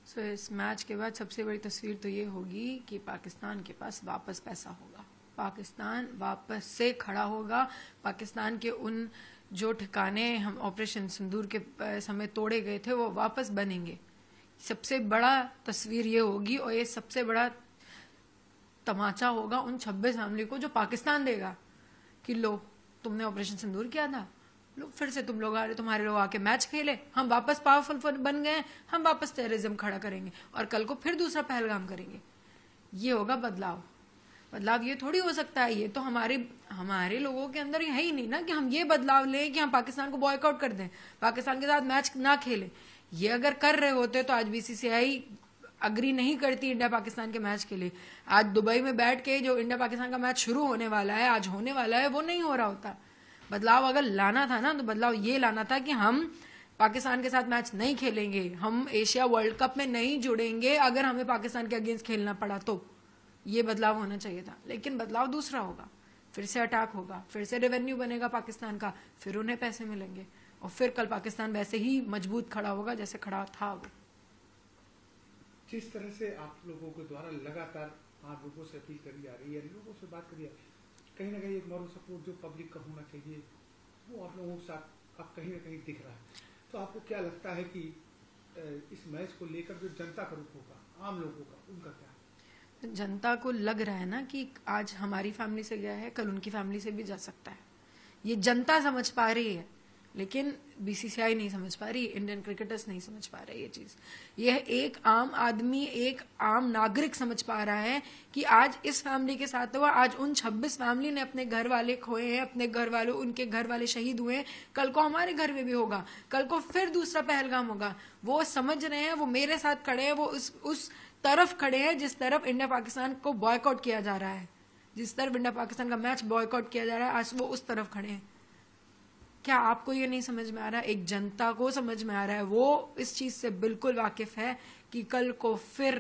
सो इस मैच के बाद सबसे बड़ी तस्वीर तो ये होगी कि पाकिस्तान के पास वापस पैसा होगा, पाकिस्तान वापस से खड़ा होगा, पाकिस्तान के उन जो ठिकाने हम ऑपरेशन सिंदूर के समय तोड़े गए थे वो वापस बनेंगे। सबसे बड़ा तस्वीर ये होगी और ये सबसे बड़ा तमाचा होगा उन 26 फैमिली को जो पाकिस्तान देगा कि लो तुमने ऑपरेशन सिंदूर किया था, लो फिर से तुम लोग आ रहे, तुम्हारे लोग आके मैच खेले, हम वापस पावरफुल बन गए, हम वापस टेररिज्म खड़ा करेंगे और कल को फिर दूसरा पहलगाम करेंगे। ये होगा बदलाव। बदलाव ये थोड़ी हो सकता है, ये तो हमारे लोगों के अंदर है ही नहीं ना कि हम ये बदलाव लें कि हम पाकिस्तान को बॉयकॉट कर दें, पाकिस्तान के साथ मैच ना खेलें। ये अगर कर रहे होते तो आज बीसीसीआई अग्री नहीं करती इंडिया पाकिस्तान के मैच के लिए। आज दुबई में बैठ के जो इंडिया पाकिस्तान का मैच शुरू होने वाला है, आज होने वाला है, वो नहीं हो रहा होता। बदलाव अगर लाना था ना तो बदलाव ये लाना था कि हम पाकिस्तान के साथ मैच नहीं खेलेंगे, हम एशिया वर्ल्ड कप में नहीं जुड़ेंगे अगर हमें पाकिस्तान के अगेंस्ट खेलना पड़ा तो। ये बदलाव होना चाहिए था, लेकिन बदलाव दूसरा होगा। फिर से अटैक होगा, फिर से रेवेन्यू बनेगा पाकिस्तान का, फिर उन्हें पैसे मिलेंगे और फिर कल पाकिस्तान वैसे ही मजबूत खड़ा होगा जैसे खड़ा था वो। जिस तरह से आप लोगों के द्वारा लगातार आप लोगों से अपील करी जा रही है, लोगों से बात करी जा रही है, कहीं ना कहीं एक मॉरल सपोर्ट जो पब्लिक का होना चाहिए वो आप लोगों के साथ अब कहीं ना कहीं दिख रहा है। तो आपको क्या लगता है कि इस मैच को लेकर जो जनता का रुख होगा, आम लोगों का, उनका क्या? जनता को लग रहा है ना कि आज हमारी फैमिली से गया है, कल उनकी फैमिली से भी जा सकता है। ये जनता समझ पा रही है, लेकिन बीसीसीआई नहीं समझ पा रही, इंडियन क्रिकेटर्स नहीं समझ पा रहे ये चीज। यह एक आम आदमी, एक आम नागरिक समझ पा रहा है कि आज इस फैमिली के साथ हुआ, आज उन 26 फैमिली ने अपने घर वाले खोए हैं, अपने घर वालों, उनके घर वाले शहीद हुए हैं, कल को हमारे घर में भी होगा, कल को फिर दूसरा पहलगाम होगा। वो समझ रहे हैं, वो मेरे साथ खड़े हैं, वो उस तरफ खड़े हैं जिस तरफ इंडिया पाकिस्तान को बॉयकॉट किया जा रहा है, जिस तरफ इंडिया पाकिस्तान का मैच बॉयकॉट किया जा रहा है, आज वो उस तरफ खड़े हैं। क्या आपको ये नहीं समझ में आ रहा है? एक जनता को समझ में आ रहा है, वो इस चीज से बिल्कुल वाकिफ है कि कल को फिर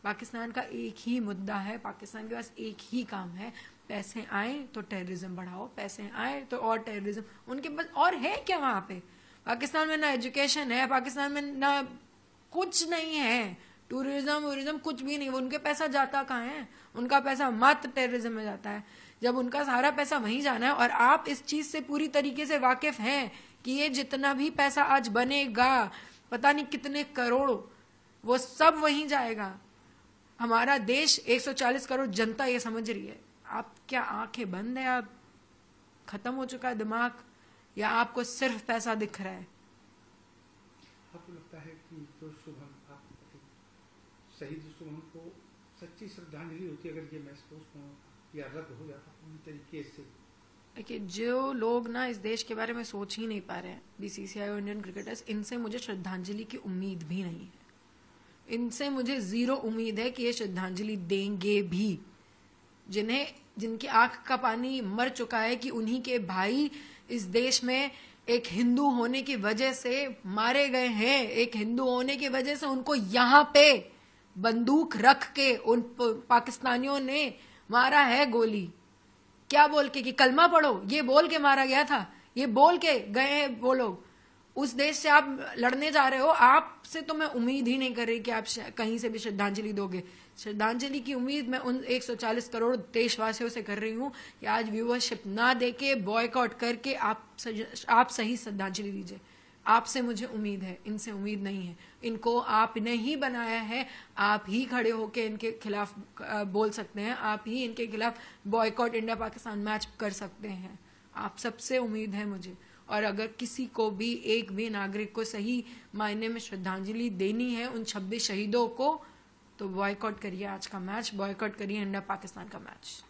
पाकिस्तान का एक ही मुद्दा है, पाकिस्तान के पास एक ही काम है, पैसे आए तो टेररिज्म बढ़ाओ, पैसे आए तो और टेररिज्म। उनके पास और है क्या वहां पे? पाकिस्तान में ना एजुकेशन है, पाकिस्तान में ना कुछ नहीं है, टूरिज्म कुछ भी नहीं। उनके पैसा जाता कहाँ है? उनका पैसा मात्र टेररिज्म में जाता है। जब उनका सारा पैसा वहीं जाना है और आप इस चीज से पूरी तरीके से वाकिफ हैं कि ये जितना भी पैसा आज बनेगा, पता नहीं कितने करोड़, वो सब वहीं जाएगा। हमारा देश 140 करोड़ जनता ये समझ रही है। आप क्या आंखें बंद है? आप खत्म हो चुका है दिमाग, या आपको सिर्फ पैसा दिख रहा है? आपको लगता है कि जो शुभम शहीद शुभम को सच्ची श्रद्धांजलि होती अगर ये मैच पोस्टपोन या रद्द हो जाता पूरी तरीके से? देखिए, जो लोग ना इस देश के बारे में सोच ही नहीं पा रहे हैं, बीसीसीआई और इंडियन क्रिकेटर्स, इनसे मुझे श्रद्धांजलि की उम्मीद भी नहीं है। इनसे मुझे जीरो उम्मीद है कि ये श्रद्धांजलि देंगे भी। जिनकी आंख का पानी मर चुका है कि उन्हीं के भाई इस देश में एक हिंदू होने की वजह से मारे गए हैं, एक हिंदू होने की वजह से उनको यहां पे बंदूक रख के उन पाकिस्तानियों ने मारा है गोली। क्या बोल के? कि कलमा पढ़ो, ये बोल के मारा गया था, ये बोल के गए हैं वो लोग। उस देश से आप लड़ने जा रहे हो, आपसे तो मैं उम्मीद ही नहीं कर रही कि आप कहीं से भी श्रद्धांजलि दोगे। श्रद्धांजलि की उम्मीद मैं उन 140 करोड़ देशवासियों से कर रही हूं कि आज व्यूअरशिप ना देके, बॉयकॉट करके आप सही श्रद्धांजलि दीजिए। आपसे मुझे उम्मीद है, इनसे उम्मीद नहीं है। इनको आपने ही बनाया है, आप ही खड़े होके इनके खिलाफ बोल सकते हैं, आप ही इनके खिलाफ बॉयकॉट इंडिया पाकिस्तान मैच कर सकते हैं। आप सबसे उम्मीद है मुझे। और अगर किसी को भी, एक भी नागरिक को सही मायने में श्रद्धांजलि देनी है उन 26 शहीदों को, तो बॉयकॉट करिए आज का मैच, बॉयकॉट करिए इंडिया पाकिस्तान का मैच।